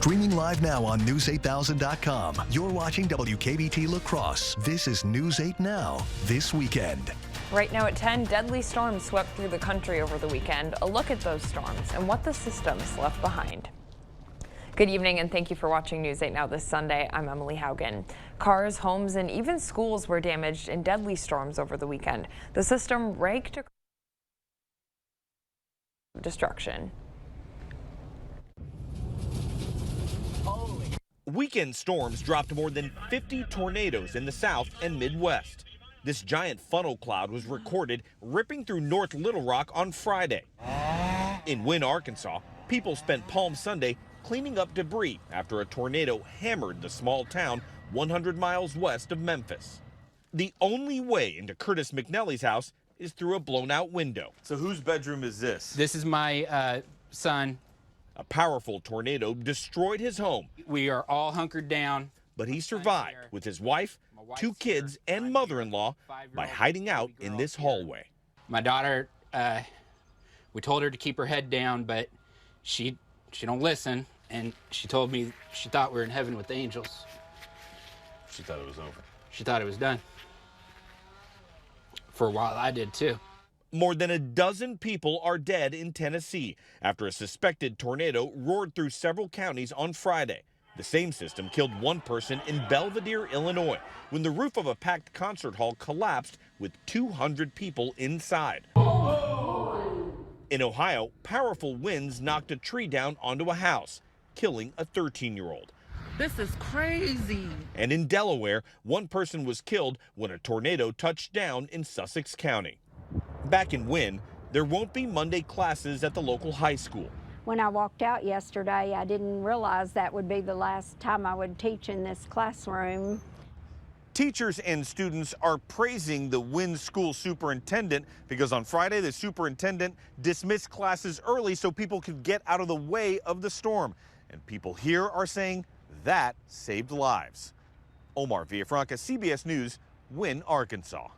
Streaming live now on News8000.com. You're watching WKBT La Crosse. This is News 8 Now, this weekend. Right now at 10, deadly storms swept through the country over the weekend. A look at those storms and what the systems left behind. Good evening and thank you for watching News 8 Now this Sunday. I'm Emily Haugen. Cars, homes, and even schools were damaged in deadly storms over the weekend. The system raked destruction. Weekend storms dropped more than 50 tornadoes in the South and Midwest. This giant funnel cloud was recorded ripping through North Little Rock on Friday. In Wynne, Arkansas, people spent Palm Sunday cleaning up debris after a tornado hammered the small town 100 miles west of Memphis. The only way into Curtis McNelly's house is through a blown-out window. So whose bedroom is this? This is my son. A powerful tornado destroyed his home. We are all hunkered down. But he survived with his wife, 2 kids, and mother-in-law by hiding out in this hallway. My daughter, we told her to keep her head down, but she don't listen, and she told me she thought we were in heaven with the angels. She thought it was over. She thought it was done. For a while, I did too. More than a dozen people are dead in Tennessee after a suspected tornado roared through several counties on Friday. The same system killed 1 person in Belvidere, Illinois, when the roof of a packed concert hall collapsed with 200 people inside. In Ohio, powerful winds knocked a tree down onto a house, killing a 13-year-old. This is crazy. And in Delaware, 1 person was killed when a tornado touched down in Sussex County. Back in Wynne, there won't be Monday classes at the local high school. When I walked out yesterday, I didn't realize that would be the last time I would teach in this classroom. Teachers and students are praising the Wynne school superintendent because on Friday, the superintendent dismissed classes early so people could get out of the way of the storm. And people here are saying that saved lives. Omar Villafranca, CBS News, Wynne, Arkansas.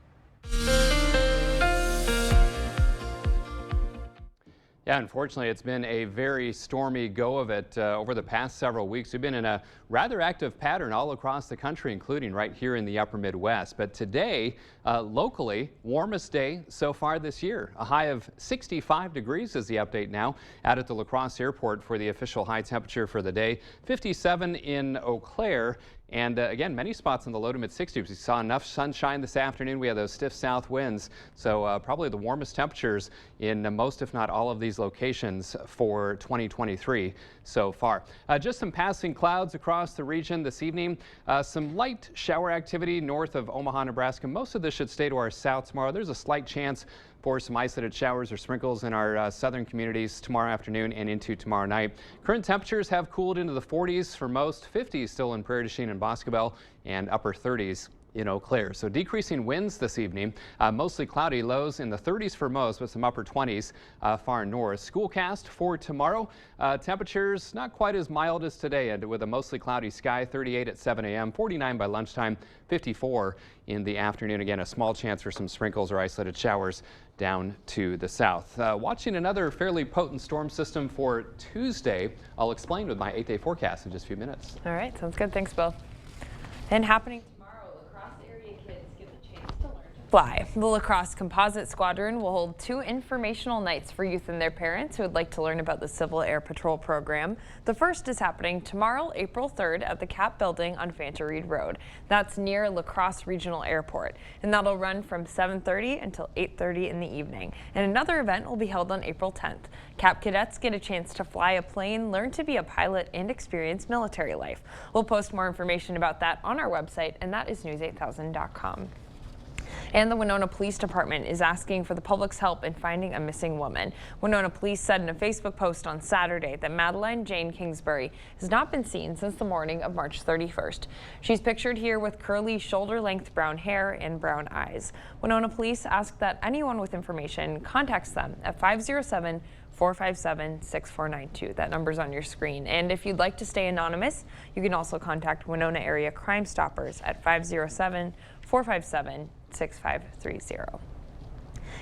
Yeah, unfortunately, it's been a very stormy go of it over the past several weeks. We've been in a rather active pattern all across the country, including right here in the upper Midwest. But today, locally, warmest day so far this year. A high of 65 degrees is the update now out at the La Crosse Airport for the official high temperature for the day. 57 in Eau Claire. And again, many spots in the low to mid 60s. We saw enough sunshine this afternoon. We had those stiff south winds. So probably the warmest temperatures in most, if not all, of these locations for 2023 so far. Just some passing clouds across the region this evening. Some light shower activity north of Omaha, Nebraska. Most of this should stay to our south tomorrow. There's a slight chance for some isolated showers or sprinkles in our southern communities tomorrow afternoon and into tomorrow night. Current temperatures have cooled into the 40s for most, 50s still in Prairie du Chien and Boscobel, and upper 30s in Eau Claire. So decreasing winds this evening, mostly cloudy, lows in the 30s for most, with some upper 20s far north. Schoolcast for tomorrow, temperatures not quite as mild as today, and with a mostly cloudy sky, 38 at 7 a.m., 49 by lunchtime, 54 in the afternoon. Again, a small chance for some sprinkles or isolated showers down to the south. Watching another fairly potent storm system for Tuesday. I'll explain with my 8-day forecast in just a few minutes. All right, sounds good. Thanks, Bill. And happening tomorrow, La Crosse area kids get the chance to learn to fly. The La Crosse Composite Squadron will hold 2 informational nights for youth and their parents who would like to learn about the Civil Air Patrol program. The first is happening tomorrow, April 3rd at the CAP building on Fanta Reed Road. That's near La Crosse Regional Airport, and that'll run from 7:30 until 8:30 in the evening. And another event will be held on April 10th. CAP cadets get a chance to fly a plane, learn to be a pilot, and experience military life. We'll post more information about that on our website, and that is news8000.com. And the Winona Police Department is asking for the public's help in finding a missing woman. Winona Police said in a Facebook post on Saturday that Madeline Jane Kingsbury has not been seen since the morning of March 31st. She's pictured here with curly, shoulder-length brown hair and brown eyes. Winona Police ask that anyone with information contacts them at 507-457-6492. That number's on your screen. And if you'd like to stay anonymous, you can also contact Winona Area Crime Stoppers at 507-457-6530.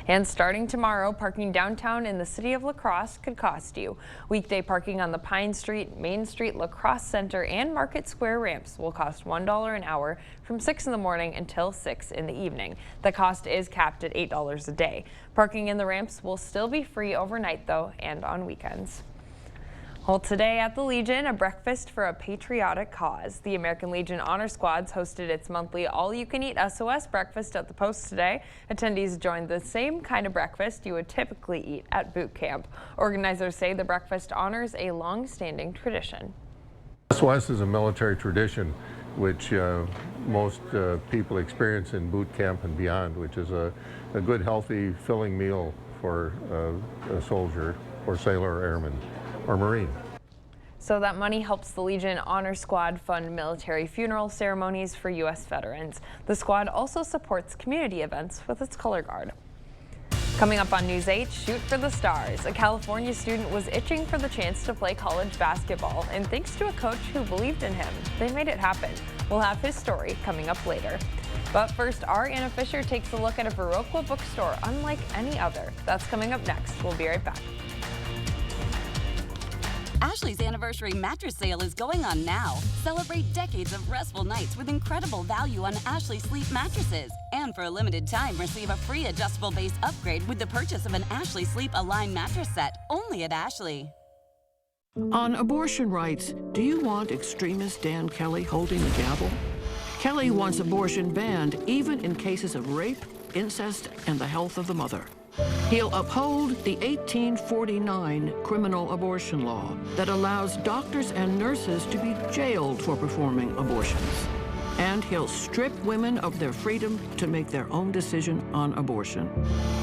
And starting tomorrow, parking downtown in the city of La Crosse could cost you. Weekday parking on the Pine Street, Main Street, La Crosse Center, and Market Square ramps will cost $1 an hour from 6 in the morning until 6 in the evening. The cost is capped at $8 a day. Parking in the ramps will still be free overnight, though, and on weekends. Well, today at the Legion, a breakfast for a patriotic cause. The American Legion Honor Squads hosted its monthly all-you-can-eat SOS breakfast at the post today. Attendees joined the same kind of breakfast you would typically eat at boot camp. Organizers say the breakfast honors a long-standing tradition. SOS is a military tradition which most people experience in boot camp and beyond, which is a good, healthy, filling meal for a soldier or sailor or airman or Marine. So that money helps the Legion Honor Squad fund military funeral ceremonies for U.S. veterans. The squad also supports community events with its color guard. Coming up on News 8, Shoot for the Stars. A California student was itching for the chance to play college basketball, and thanks to a coach who believed in him, they made it happen. We'll have his story coming up later. But first, our Anna Fisher takes a look at a Viroqua bookstore unlike any other. That's coming up next. We'll be right back. Ashley's anniversary mattress sale is going on now. Celebrate decades of restful nights with incredible value on Ashley Sleep mattresses. And for a limited time, receive a free adjustable base upgrade with the purchase of an Ashley Sleep Align mattress set, only at Ashley. On abortion rights, do you want extremist Dan Kelly holding the gavel? Kelly wants abortion banned even in cases of rape, incest, and the health of the mother. He'll uphold the 1849 criminal abortion law that allows doctors and nurses to be jailed for performing abortions. And he'll strip women of their freedom to make their own decision on abortion.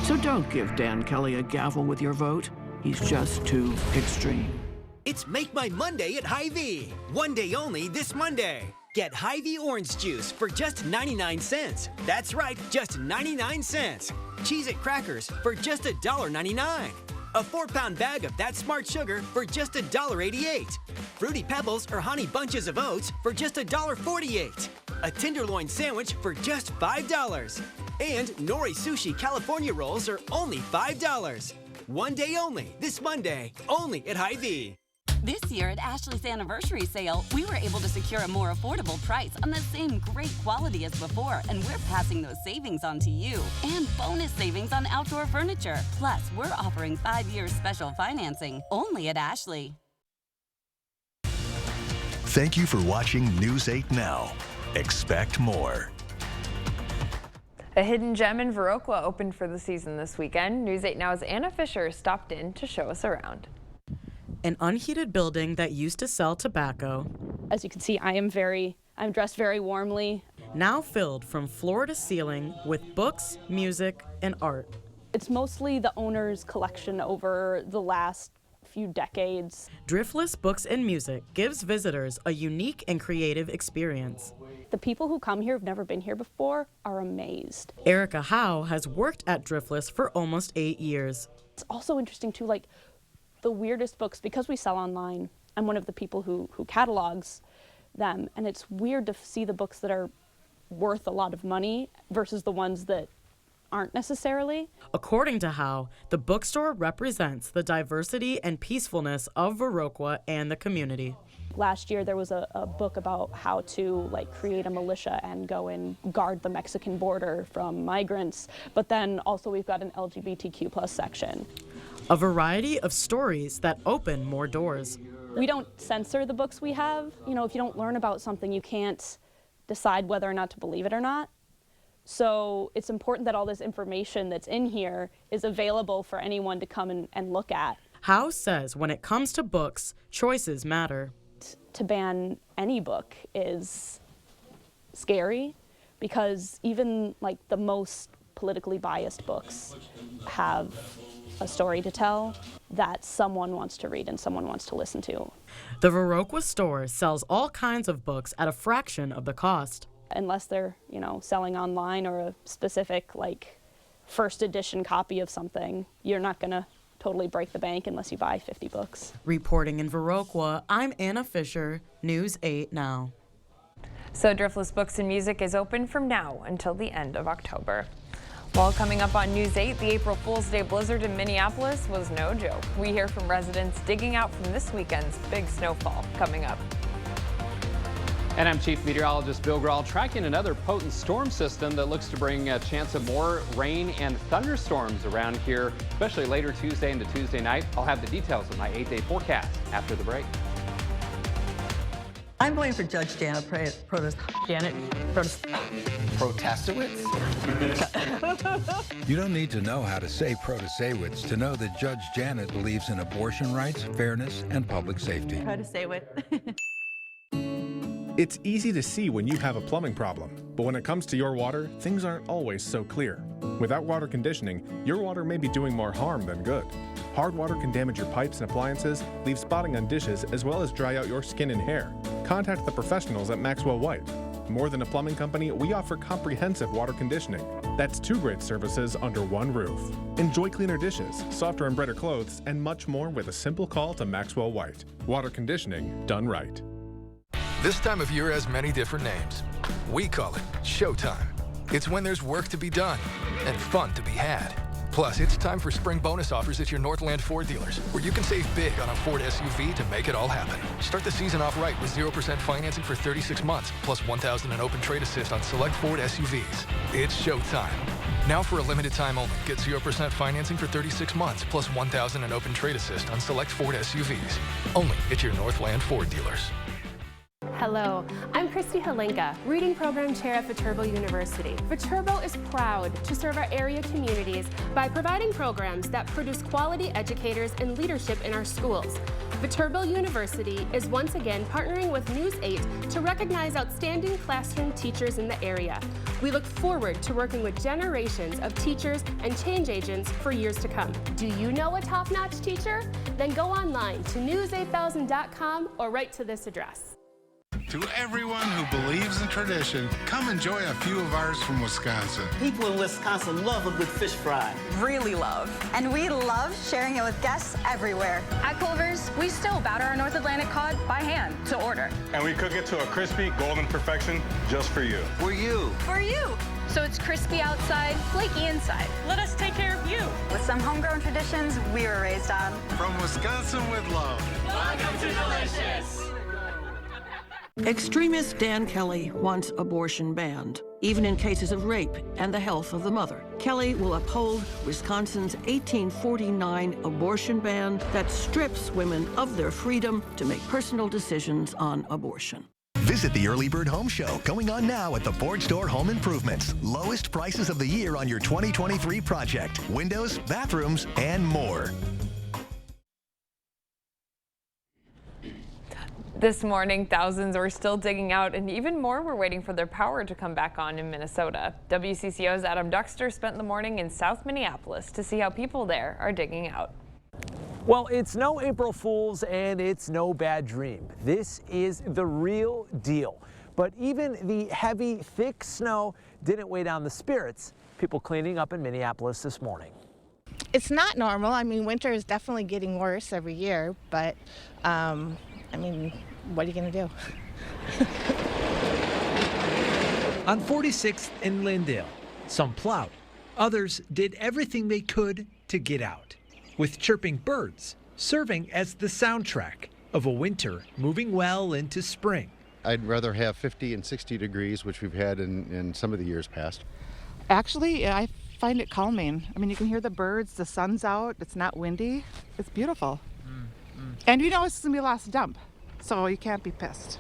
So don't give Dan Kelly a gavel with your vote. He's just too extreme. It's Make My Monday at Hy-Vee. One day only this Monday. Get Hy-Vee orange juice for just 99 cents. That's right, just 99 cents. Cheez-It crackers for just $1.99. A 4-pound bag of That Smart Sugar for just $1.88. Fruity Pebbles or Honey Bunches of Oats for just $1.48. A tenderloin sandwich for just $5. And Nori Sushi California rolls are only $5. One day only, this Monday, only at Hy-Vee. This year at Ashley's anniversary sale, we were able to secure a more affordable price on the same great quality as before, and we're passing those savings on to you. And bonus savings on outdoor furniture. Plus, we're offering 5 years special financing, only at Ashley. Thank you for watching News 8 Now. Expect more. A hidden gem in Viroqua opened for the season this weekend. News 8 Now's Anna Fisher stopped in to show us around. An unheated building that used to sell tobacco. As you can see, I'm dressed very warmly. Now filled from floor to ceiling with books, music, and art. It's mostly the owner's collection over the last few decades. Driftless Books and Music gives visitors a unique and creative experience. The people who come here who've never been here before are amazed. Erica Howe has worked at Driftless for almost 8 years. It's also interesting too, like the weirdest books, because we sell online, I'm one of the people who catalogs them, and it's weird to see the books that are worth a lot of money versus the ones that aren't necessarily. According to Howe, the bookstore represents the diversity and peacefulness of Viroqua and the community. Last year there was a book about how to create a militia and go and guard the Mexican border from migrants, but then also we've got an LGBTQ+ section. A variety of stories that open more doors. We don't censor the books we have. You know, if you don't learn about something, you can't decide whether or not to believe it or not. So it's important that all this information that's in here is available for anyone to come and look at. Howe says when it comes to books, choices matter. To ban any book is scary because even the most politically biased books have a story to tell that someone wants to read and someone wants to listen to. The Viroqua store sells all kinds of books at a fraction of the cost. Unless they're, selling online or a specific first edition copy of something, you're not going to totally break the bank unless you buy 50 books. Reporting in Viroqua, I'm Anna Fisher, News 8 Now. So Driftless Books and Music is open from now until the end of October. Well, coming up on News 8, the April Fool's Day blizzard in Minneapolis was no joke. We hear from residents digging out from this weekend's big snowfall. Coming up. And I'm Chief Meteorologist Bill Grahl, tracking another potent storm system that looks to bring a chance of more rain and thunderstorms around here, especially later Tuesday into Tuesday night. I'll have the details of my 8-day forecast after the break. I'm going for Judge Janet Protasewicz? You don't need to know how to say Protasewicz to know that Judge Janet believes in abortion rights, fairness, and public safety. Protasewicz. It's easy to see when you have a plumbing problem, but when it comes to your water, things aren't always so clear. Without water conditioning, your water may be doing more harm than good. Hard water can damage your pipes and appliances, leave spotting on dishes, as well as dry out your skin and hair. Contact the professionals at Maxwell White. More than a plumbing company, we offer comprehensive water conditioning. That's 2 great services under one roof. Enjoy cleaner dishes, softer and brighter clothes, and much more with a simple call to Maxwell White. Water conditioning done right. This time of year has many different names. We call it Showtime. It's when there's work to be done and fun to be had. Plus, it's time for spring bonus offers at your Northland Ford dealers, where you can save big on a Ford SUV to make it all happen. Start the season off right with 0% financing for 36 months, plus $1,000 in open trade assist on select Ford SUVs. It's showtime. Now for a limited time only, get 0% financing for 36 months, plus $1,000 in open trade assist on select Ford SUVs. Only at your Northland Ford dealers. Hello, I'm Christy Halenka, Reading Program Chair at Viterbo University. Viterbo is proud to serve our area communities by providing programs that produce quality educators and leadership in our schools. Viterbo University is once again partnering with News 8 to recognize outstanding classroom teachers in the area. We look forward to working with generations of teachers and change agents for years to come. Do you know a top-notch teacher? Then go online to news8000.com or write to this address. To everyone who believes in tradition, come enjoy a few of ours from Wisconsin. People in Wisconsin love a good fish fry. Really love. And we love sharing it with guests everywhere. At Culver's, we still batter our North Atlantic cod by hand to order. And we cook it to a crispy, golden perfection just for you. For you. For you. So it's crispy outside, flaky inside. Let us take care of you. With some homegrown traditions we were raised on. From Wisconsin with love. Welcome to Delicious. Extremist Dan Kelly wants abortion banned, even in cases of rape and the health of the mother. Kelly will uphold Wisconsin's 1849 abortion ban that strips women of their freedom to make personal decisions on abortion. Visit the Early Bird Home Show, going on now at the Ford Store Home Improvements. Lowest prices of the year on your 2023 project. Windows, bathrooms, and more. This morning, thousands were still digging out, and even more were waiting for their power to come back on in Minnesota. WCCO's Adam Duxter spent the morning in South Minneapolis to see how people there are digging out. Well, it's no April Fool's and it's no bad dream. This is the real deal. But even the heavy, thick snow didn't weigh down the spirits. People cleaning up in Minneapolis this morning. It's not normal. I mean, winter is definitely getting worse every year, but I mean, what are you going to do? On 46th and Lyndale, some plowed, others did everything they could to get out, with chirping birds serving as the soundtrack of a winter moving well into spring. I'd rather have 50 and 60 degrees, which we've had in some of the years past. Actually, I find it calming. I mean, you can hear the birds, the sun's out, it's not windy, it's beautiful. And you know it's going to be the last dump, so you can't be pissed.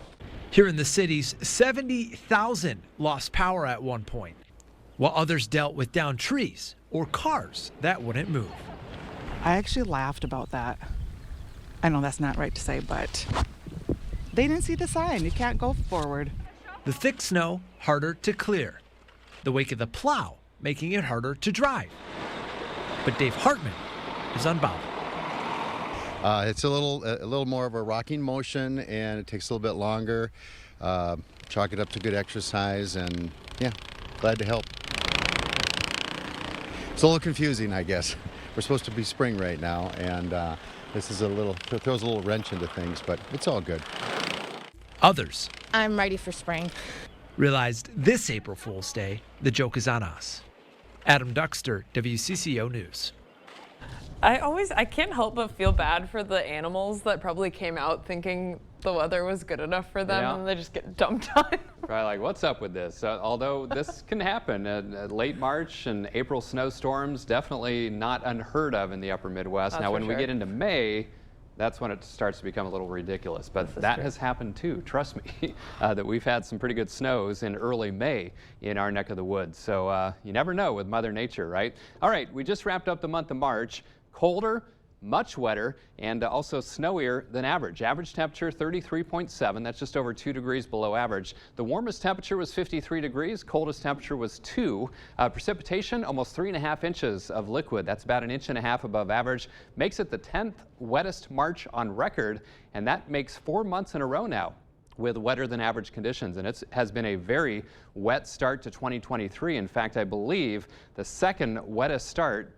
Here in the cities, 70,000 lost power at one point, while others dealt with downed trees or cars that wouldn't move. I actually laughed about that. I know that's not right to say, but they didn't see the sign. You can't go forward. The thick snow harder to clear. The wake of the plow making it harder to drive. But Dave Hartman is unbothered. It's a little more of a rocking motion, and it takes a little bit longer. Chalk it up to good exercise, and yeah, glad to help. It's a little confusing, I guess. We're supposed to be spring right now, and this is throws a little wrench into things, but it's all good. Others I'm ready for spring. Realized this April Fool's Day, the joke is on us. Adam Duxter, WCCO News. I can't help but feel bad for the animals that probably came out thinking the weather was good enough for them, and they just get dumped on. Right, like, what's up with this? Although this can happen. Late March and April snowstorms, definitely not unheard of in the upper Midwest. That's now, when for we sure. get into May, that's when it starts to become a little ridiculous. But that has happened too, trust me, that we've had some pretty good snows in early May in our neck of the woods. So you never know with Mother Nature, right? All right, we just wrapped up the month of March. Colder, much wetter, and also snowier than average. Average temperature 33.7. That's just over 2 degrees below average. The warmest temperature was 53 degrees. Coldest temperature was 2. Precipitation, almost 3.5 inches of liquid. That's about 1.5 inches above average. Makes it the 10th wettest March on record, and that makes 4 months in a row now with wetter than average conditions. And it has been a very wet start to 2023. In fact, I believe the second wettest start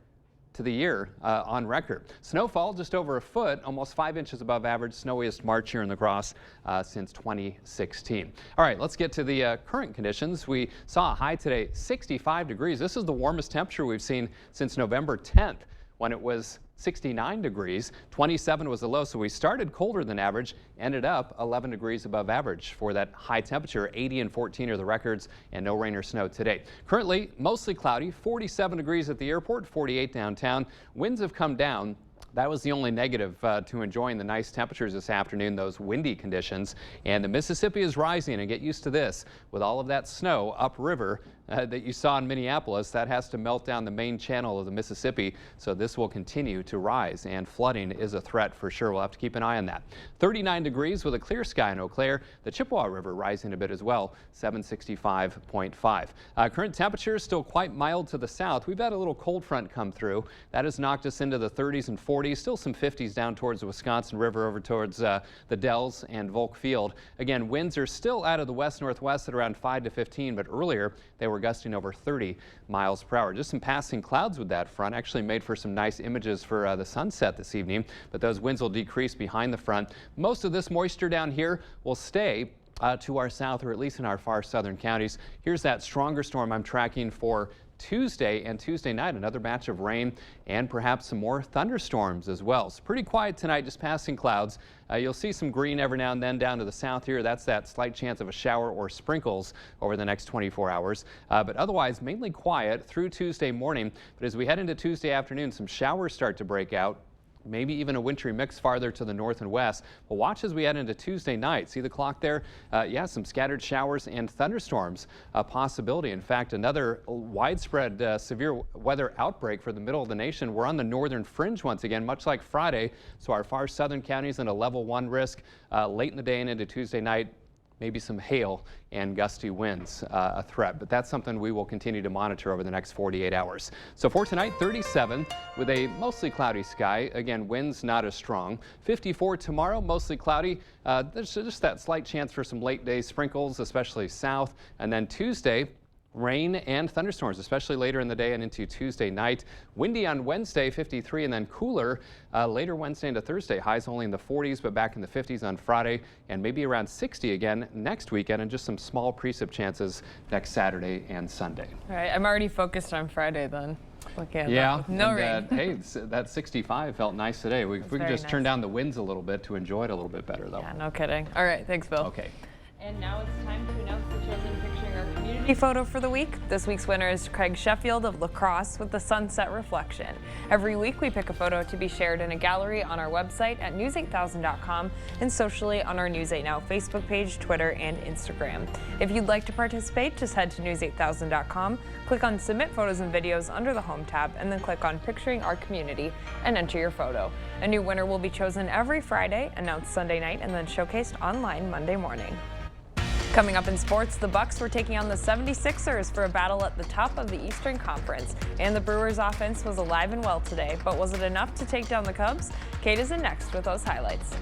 to the year on record. Snowfall just over a foot, almost 5 inches above average, snowiest March here in La Crosse since 2016. All right, let's get to the current conditions. We saw a high today, 65 degrees. This is the warmest temperature we've seen since November 10th, when it was 69 degrees. 27 was the low, so we started colder than average, ended up 11 degrees above average for that high temperature. 80 and 14 are the records, and no rain or snow today. Currently, mostly cloudy, 47 degrees at the airport, 48 downtown. Winds have come down. That was the only negative to enjoying the nice temperatures this afternoon, those windy conditions. And the Mississippi is rising, and get used to this. With all of that snow upriver that you saw in Minneapolis, that has to melt down the main channel of the Mississippi. So this will continue to rise, and flooding is a threat for sure. We'll have to keep an eye on that. 39 degrees with a clear sky in Eau Claire. The Chippewa River rising a bit as well, 765.5. Current temperatures still quite mild to the south. We've had a little cold front come through. That has knocked us into the 30s and 40s. Still some 50s down towards the Wisconsin River over towards the Dells and Volk Field. Again, winds are still out of the west-northwest at around 5 to 15, but earlier they were gusting over 30 miles per hour. Just some passing clouds with that front. Actually made for some nice images for the sunset this evening, but those winds will decrease behind the front. Most of this moisture down here will stay to our south, or at least in our far southern counties. Here's that stronger storm I'm tracking for Tuesday and Tuesday night, another batch of rain and perhaps some more thunderstorms as well. It's pretty quiet tonight, just passing clouds. You'll see some green every now and then down to the south here. That's that slight chance of a shower or sprinkles over the next 24 hours. But otherwise, mainly quiet through Tuesday morning. But as we head into Tuesday afternoon, some showers start to break out. Maybe even a wintry mix farther to the north and west. But watch as we head into Tuesday night. See the clock there? Yeah, some scattered showers and thunderstorms a possibility. In fact, another widespread severe weather outbreak for the middle of the nation. We're on the northern fringe once again, much like Friday. So our far southern counties in a level 1 risk late in the day and into Tuesday night. Maybe some hail and gusty winds a threat, but that's something we will continue to monitor over the next 48 hours. So for tonight, 37 with a mostly cloudy sky. Again, winds not as strong. 54 tomorrow, mostly cloudy. There's just that slight chance for some late day sprinkles, especially south. And then Tuesday, rain and thunderstorms, especially later in the day and into Tuesday night. Windy on Wednesday, 53, and then cooler later Wednesday into Thursday. Highs only in the 40s, but back in the 50s on Friday, and maybe around 60 again next weekend, and just some small precip chances next Saturday and Sunday. All right, I'm already focused on Friday then. Yeah, no rain. Hey, that 65 felt nice today. We could just turn down the winds a little bit to enjoy it a little bit better, though. Yeah, no kidding. All right, thanks, Bill. Okay. And now it's time to announce the chosen Picturing Our Community photo for the week. This week's winner is Craig Sheffield of La Crosse with the Sunset Reflection. Every week we pick a photo to be shared in a gallery on our website at news8000.com and socially on our News 8 Now Facebook page, Twitter, and Instagram. If you'd like to participate, just head to news8000.com, click on Submit Photos and Videos under the Home tab, and then click on Picturing Our Community and enter your photo. A new winner will be chosen every Friday, announced Sunday night, and then showcased online Monday morning. Coming up in sports, the Bucks were taking on the 76ers for a battle at the top of the Eastern Conference. And the Brewers' offense was alive and well today, but was it enough to take down the Cubs? Kate is in next with those highlights.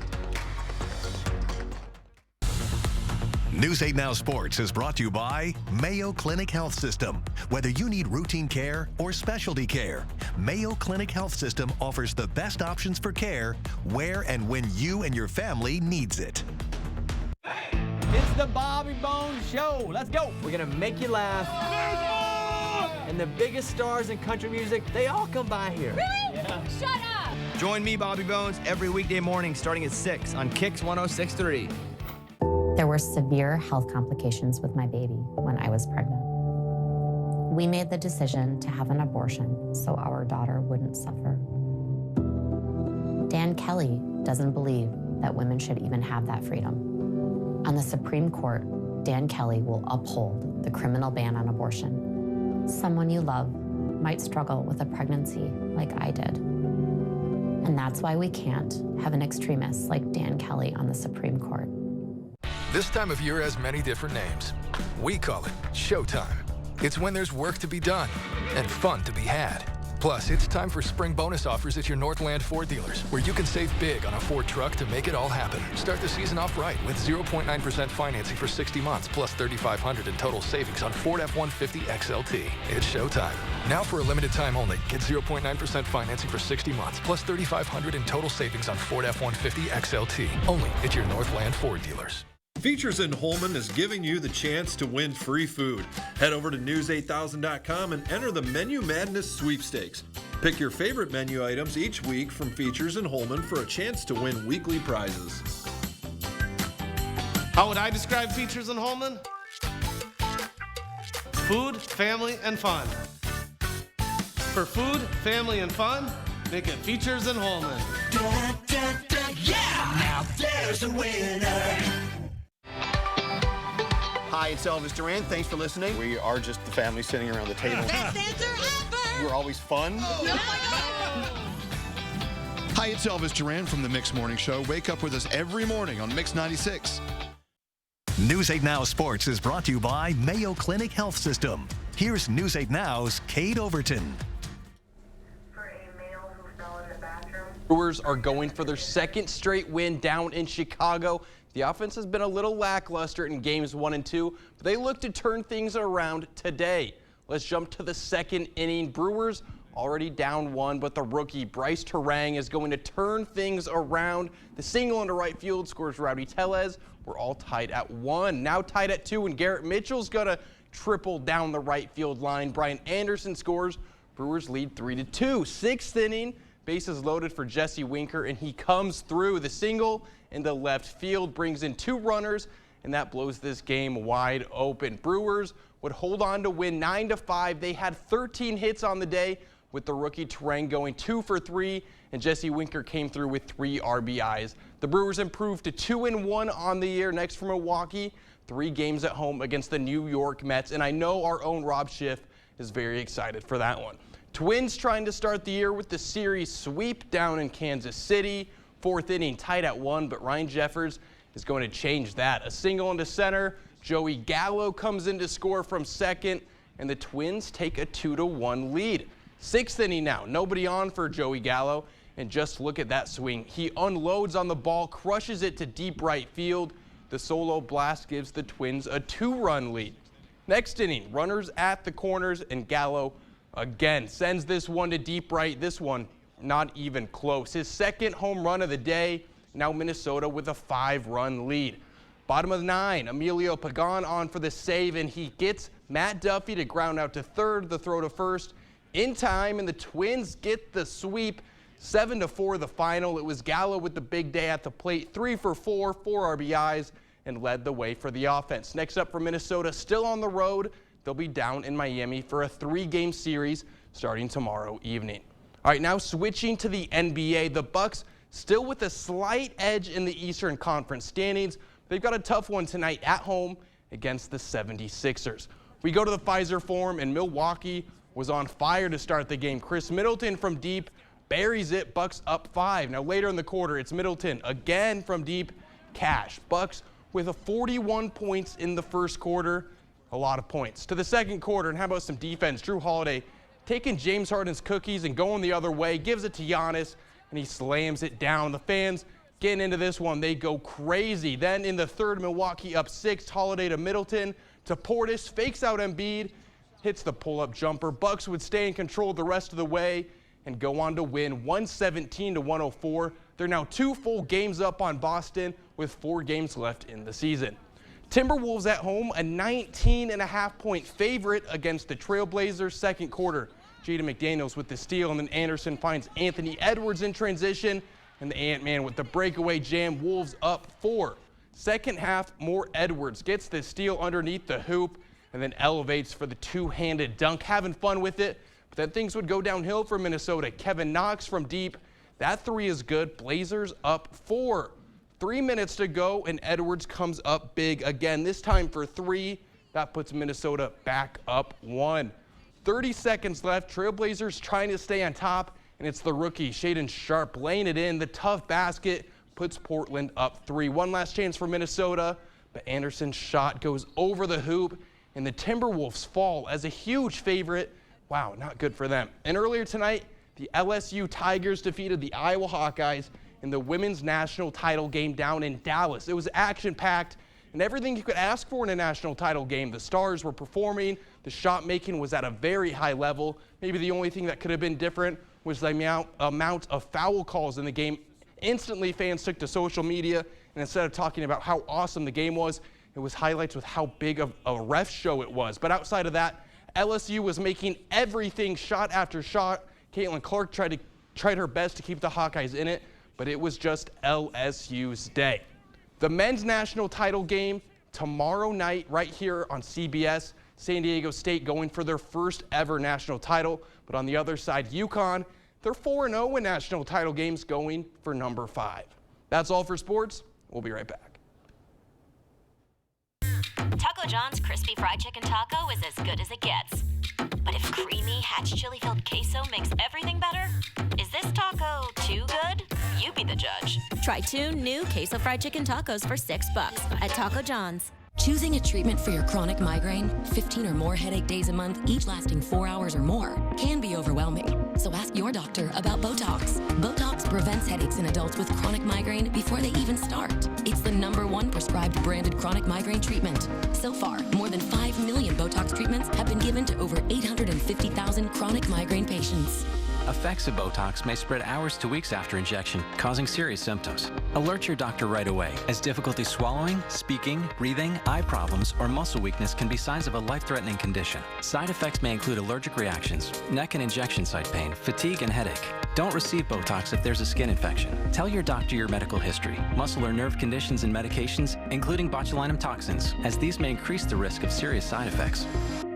News 8 Now Sports is brought to you by Mayo Clinic Health System. Whether you need routine care or specialty care, Mayo Clinic Health System offers the best options for care where and when you and your family needs it. It's the Bobby Bones Show. Let's go. We're going to make you laugh. And the biggest stars in country music, they all come by here. Really? Yeah. Shut up! Join me, Bobby Bones, every weekday morning starting at 6 on Kicks 106.3. There were severe health complications with my baby when I was pregnant. We made the decision to have an abortion so our daughter wouldn't suffer. Dan Kelly doesn't believe that women should even have that freedom. On the Supreme Court, Dan Kelly will uphold the criminal ban on abortion. Someone you love might struggle with a pregnancy like I did. And that's why we can't have an extremist like Dan Kelly on the Supreme Court. This time of year has many different names. We call it Showtime. It's when there's work to be done and fun to be had. Plus, it's time for spring bonus offers at your Northland Ford dealers, where you can save big on a Ford truck to make it all happen. Start the season off right with 0.9% financing for 60 months, plus $3,500 in total savings on Ford F-150 XLT. It's showtime. Now for a limited time only, get 0.9% financing for 60 months, plus $3,500 in total savings on Ford F-150 XLT. Only at your Northland Ford dealers. Features in Holman is giving you the chance to win free food. Head over to news8000.com and enter the Menu Madness sweepstakes. Pick your favorite menu items each week from Features in Holman for a chance to win weekly prizes. How would I describe Features in Holman? Food, family, and fun. For food, family, and fun, make it Features in Holman. Yeah! Now there's a winner. Hi, it's Elvis Duran. Thanks for listening. We are just the family sitting around the table. Best answer ever! We're always fun. Oh my God! Hi, it's Elvis Duran from the Mix Morning Show. Wake up with us every morning on Mix 96. News 8 Now Sports is brought to you by Mayo Clinic Health System. Here's News 8 Now's Kate Overton. Brewers are going for their second straight win down in Chicago. The offense has been a little lackluster in games 1 and 2, but they look to turn things around today. Let's jump to the second inning. Brewers already down 1, but the rookie Bryce Terang is going to turn things around. The single into right field scores Rowdy Tellez. We're all tied at 1. Now tied at 2, and Garrett Mitchell's going to triple down the right field line. Brian Anderson scores. Brewers lead 3-2. Sixth inning. Bases loaded for Jesse Winker, and he comes through. The single in the left field brings in 2 runners, and that blows this game wide open. Brewers would hold on to win 9-5. They had 13 hits on the day, with the rookie Terang going 2 for 3, and Jesse Winker came through with 3 RBIs. The Brewers improved to 2-1 on the year. Next for Milwaukee, 3 games at home against the New York Mets, and I know our own Rob Schiff is very excited for that one. Twins trying to start the year with the series sweep down in Kansas City. 4th inning tied at 1, but Ryan Jeffers is going to change that. A single into center. Joey Gallo comes in to score from second, and the Twins take a 2-1 lead. 6th inning now. Nobody on for Joey Gallo, and just look at that swing. He unloads on the ball, crushes it to deep right field. The solo blast gives the Twins a 2-run lead. Next inning, runners at the corners, and Gallo again sends this one to deep right. This one not even close. His second home run of the day. Now Minnesota with a 5-run lead. Bottom of the 9, Emilio Pagan on for the save, and he gets Matt Duffy to ground out to third. The throw to first in time, and the Twins get the sweep. 7-4 the final. It was Gallo with the big day at the plate. 3 for 4, 4 RBIs, and led the way for the offense. Next up for Minnesota, still on the road. They'll be down in Miami for a 3-game series starting tomorrow evening. All right, now switching to the NBA. The Bucks still with a slight edge in the Eastern Conference standings. They've got a tough one tonight at home against the 76ers. We go to the Pfizer Forum, and Milwaukee was on fire to start the game. Chris Middleton from deep buries it. Bucks up 5. Now later in the quarter, it's Middleton again from deep. Cash. Bucks with a 41 points in the first quarter. A lot of points. To the second quarter, and how about some defense? Drew Holiday taking James Harden's cookies and going the other way, gives it to Giannis, and he slams it down. The fans getting into this one, they go crazy. Then in the third, Milwaukee up 6, Holiday to Middleton, to Portis, fakes out Embiid, hits the pull-up jumper. Bucks would stay in control the rest of the way and go on to win 117-104. They're now 2 full games up on Boston with 4 games left in the season. Timberwolves at home, a 19.5-point favorite against the Trailblazers second quarter. Jaden McDaniels with the steal, and then Anderson finds Anthony Edwards in transition, and the Ant-Man with the breakaway jam. Wolves up 4. Second half, more Edwards gets the steal underneath the hoop and then elevates for the two-handed dunk. Having fun with it, but then things would go downhill for Minnesota. Kevin Knox from deep. That three is good. Blazers up 4. 3 minutes to go, and Edwards comes up big again, this time for 3. That puts Minnesota back up 1. 30 seconds left. Trailblazers trying to stay on top, and it's the rookie, Shaedon Sharpe, laying it in. The tough basket puts Portland up 3. One last chance for Minnesota, but Anderson's shot goes over the hoop, and the Timberwolves fall as a huge favorite. Wow, not good for them. And earlier tonight, the LSU Tigers defeated the Iowa Hawkeyes in the women's national title game down in Dallas. It was action-packed and everything you could ask for in a national title game. The stars were performing. The shot making was at a very high level. Maybe the only thing that could have been different was the amount of foul calls in the game. Instantly, fans took to social media, and instead of talking about how awesome the game was, it was highlights with how big of a ref show it was. But outside of that, LSU was making everything shot after shot. Caitlin Clark tried her best to keep the Hawkeyes in it, but it was just LSU's day. The men's national title game tomorrow night right here on CBS. San Diego State going for their first ever national title. But on the other side, UConn, they're 4-0 in national title games, going for number 5. That's all for sports. We'll be right back. Taco John's crispy fried chicken taco is as good as it gets. But if creamy, hatch chili-filled queso makes everything better, is this taco too good? You be the judge. Try 2 new queso fried chicken tacos for $6 at Taco John's. Choosing a treatment for your chronic migraine, 15 or more headache days a month, each lasting 4 hours or more, can be overwhelming. So ask your doctor about Botox. Botox prevents headaches in adults with chronic migraine before they even start. It's the #1 prescribed branded chronic migraine treatment. So far, more than 5 million Botox treatments have been given to over 850,000 chronic migraine patients. Effects of Botox may spread hours to weeks after injection, causing serious symptoms. Alert your doctor right away, as difficulty swallowing, speaking, breathing, eye problems, or muscle weakness can be signs of a life-threatening condition. Side effects may include allergic reactions, neck and injection site pain, fatigue, and headache. Don't receive Botox if there's a skin infection. Tell your doctor your medical history, muscle or nerve conditions and medications, including botulinum toxins, as these may increase the risk of serious side effects.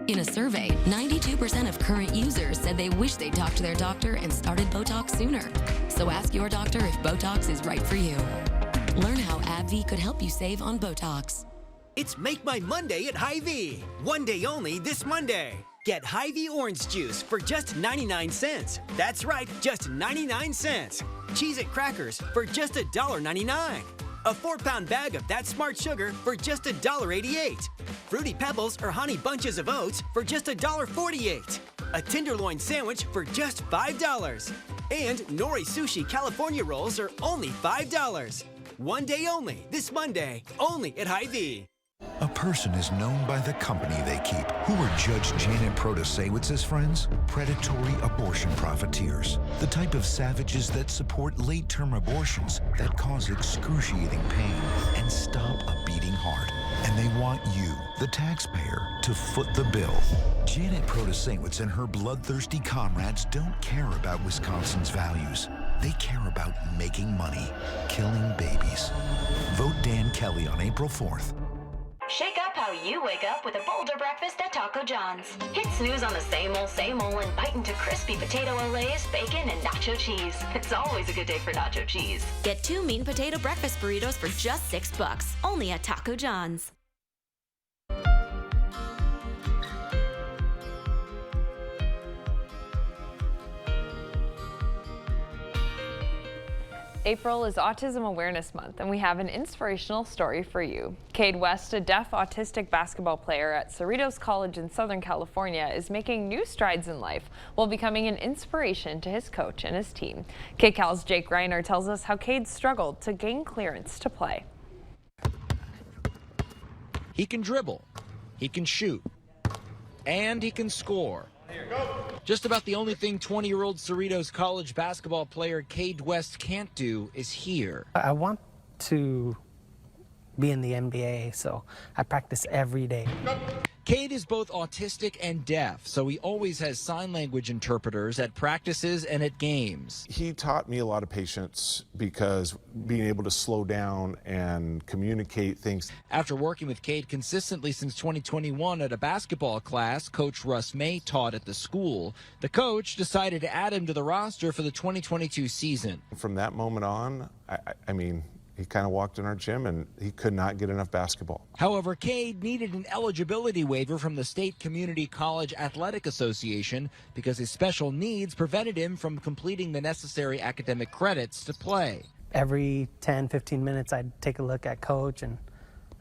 In a survey, 92% of current users said they wish they'd talked to their doctor and started Botox sooner. So ask your doctor if Botox is right for you. Learn how AbbVie could help you save on Botox. It's Make My Monday at Hy-Vee. One day only this Monday. Get Hy-Vee orange juice for just 99 cents. That's right, just 99 cents. Cheez-It crackers for just $1.99. A 4-pound bag of That Smart Sugar for just $1.88. Fruity Pebbles or Honey Bunches of Oats for just $1.48. A tenderloin sandwich for just $5. And Nori Sushi California Rolls are only $5. One day only, this Monday, only at Hy-Vee. A person is known by the company they keep. Who are Judge Janet Protasewitz's friends? Predatory abortion profiteers. The type of savages that support late-term abortions that cause excruciating pain and stop a beating heart. And they want you, the taxpayer, to foot the bill. Janet Protasewicz and her bloodthirsty comrades don't care about Wisconsin's values. They care about making money, killing babies. Vote Dan Kelly on April 4th. Shake up how you wake up with a bolder breakfast at Taco John's. Hit snooze on the same old, and bite into crispy potato olays, bacon, and nacho cheese. It's always a good day for nacho cheese. Get 2 meat and potato breakfast burritos for just $6, only at Taco John's. April is Autism Awareness Month, and we have an inspirational story for you. Cade West, a deaf autistic basketball player at Cerritos College in Southern California, is making new strides in life while becoming an inspiration to his coach and his team. KCAL's Jake Reiner tells us how Cade struggled to gain clearance to play. He can dribble, he can shoot, and he can score. Just about the only thing 20-year-old Cerritos College basketball player Cade West can't do is hear. I want to be in the NBA, so I practice every day. Cade is both autistic and deaf, so he always has sign language interpreters at practices and at games. He taught me a lot of patience because being able to slow down and communicate things. After working with Cade consistently since 2021 at a basketball class Coach Russ May taught at the school, the coach decided to add him to the roster for the 2022 season. From that moment on, I mean, he kind of walked in our gym and he could not get enough basketball. However, Cade needed an eligibility waiver from the State Community College Athletic Association because his special needs prevented him from completing the necessary academic credits to play. Every 10, 15 minutes, I'd take a look at Coach and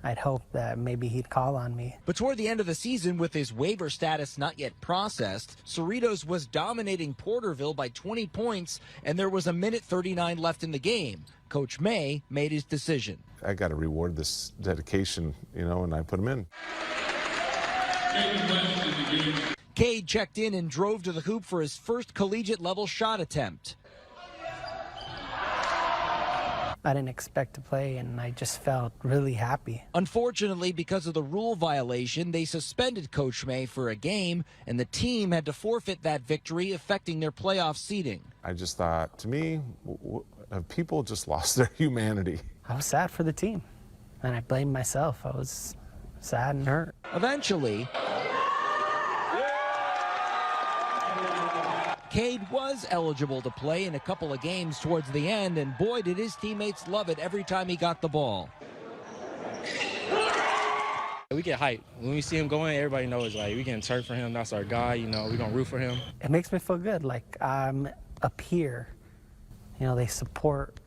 I'd hope that maybe he'd call on me. But toward the end of the season, with his waiver status not yet processed, Cerritos was dominating Porterville by 20 points, and there was a minute 39 left in the game. Coach May made his decision. I got to reward this dedication, you know, and I put him in. Cade checked in and drove to the hoop for his first collegiate-level shot attempt. I didn't expect to play, and I just felt really happy. Unfortunately, because of the rule violation, they suspended Coach May for a game, and the team had to forfeit that victory, affecting their playoff seeding. I just thought, to me, people just lost their humanity. I was sad for the team, and I blamed myself. I was sad and hurt. Eventually, Cade was eligible to play in a couple of games towards the end, and boy, did his teammates love it every time he got the ball. We get hyped. When we see him going, everybody knows, like, we can turn for him. That's our guy, you know, we're going to root for him. It makes me feel good, like I'm a peer. You know, they support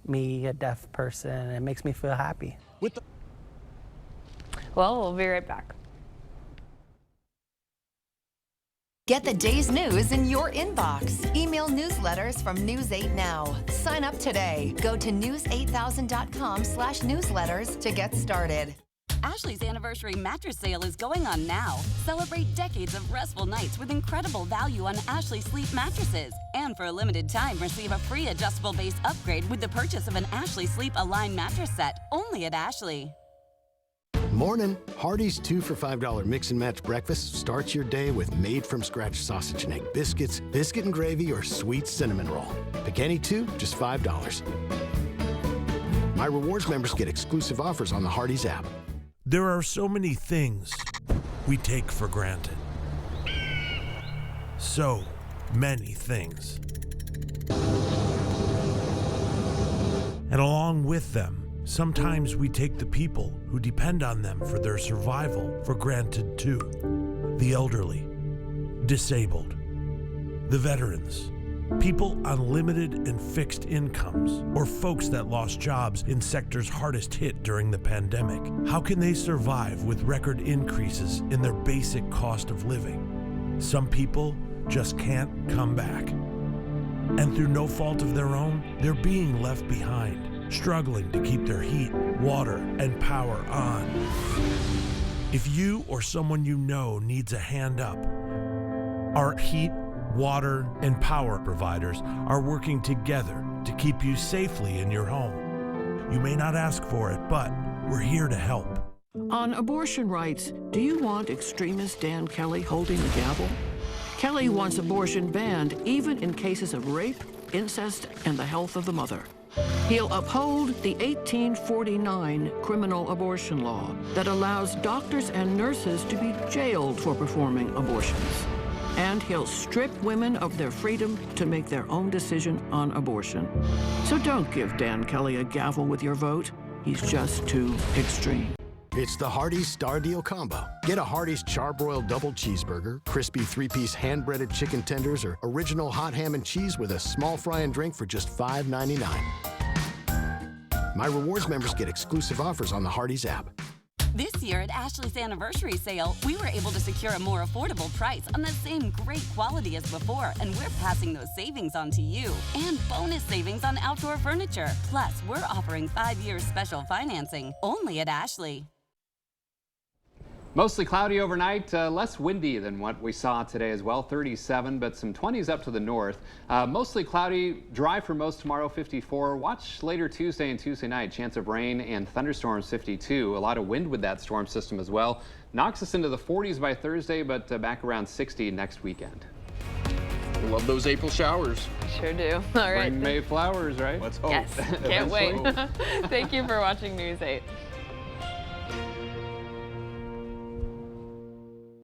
me, a deaf person, and it makes me feel happy. Well, we'll be right back. Get the day's news in your inbox. Email newsletters from News 8 Now. Sign up today. Go to news8000.com/newsletters to get started. Ashley's anniversary mattress sale is going on now. Celebrate decades of restful nights with incredible value on Ashley Sleep mattresses. And for a limited time, receive a free adjustable base upgrade with the purchase of an Ashley Sleep Align mattress set, only at Ashley. Morning. Hardee's 2 for $5 mix and match breakfast starts your day with made from scratch sausage and egg biscuits, biscuit and gravy, or sweet cinnamon roll. Pick any two, just $5. My rewards members get exclusive offers on the Hardee's app. There are so many things we take for granted. So many things. And along with them, sometimes we take the people who depend on them for their survival for granted too. The elderly, disabled, the veterans, people on limited and fixed incomes, or folks that lost jobs in sectors hardest hit during the pandemic. How can they survive with record increases in their basic cost of living? Some people just can't come back. And through no fault of their own, they're being left behind, struggling to keep their heat, water, and power on. If you or someone you know needs a hand up, our heat, water, and power providers are working together to keep you safely in your home. You may not ask for it, but we're here to help. On abortion rights, do you want extremist Dan Kelly holding the gavel? Kelly wants abortion banned even in cases of rape, incest, and the health of the mother. He'll uphold the 1849 criminal abortion law that allows doctors and nurses to be jailed for performing abortions. And he'll strip women of their freedom to make their own decision on abortion. So don't give Dan Kelly a gavel with your vote. He's just too extreme. It's the Hardee's Star Deal Combo. Get a Hardee's Charbroiled Double Cheeseburger, crispy 3-piece hand-breaded chicken tenders, or original hot ham and cheese with a small fry and drink for just $5.99. My rewards members get exclusive offers on the Hardee's app. This year at Ashley's anniversary sale, we were able to secure a more affordable price on the same great quality as before, and we're passing those savings on to you. And bonus savings on outdoor furniture. Plus, we're offering 5 years special financing only at Ashley. Mostly cloudy overnight, less windy than what we saw today as well, 37, but some 20s up to the north. Mostly cloudy, dry for most tomorrow, 54. Watch later Tuesday and Tuesday night, chance of rain and thunderstorms, 52. A lot of wind with that storm system as well. Knocks us into the 40s by Thursday, but back around 60 next weekend. Love those April showers. Sure do. All right. Bring May flowers, right? Let's hope. Yes, can't wait. Thank you for watching News 8.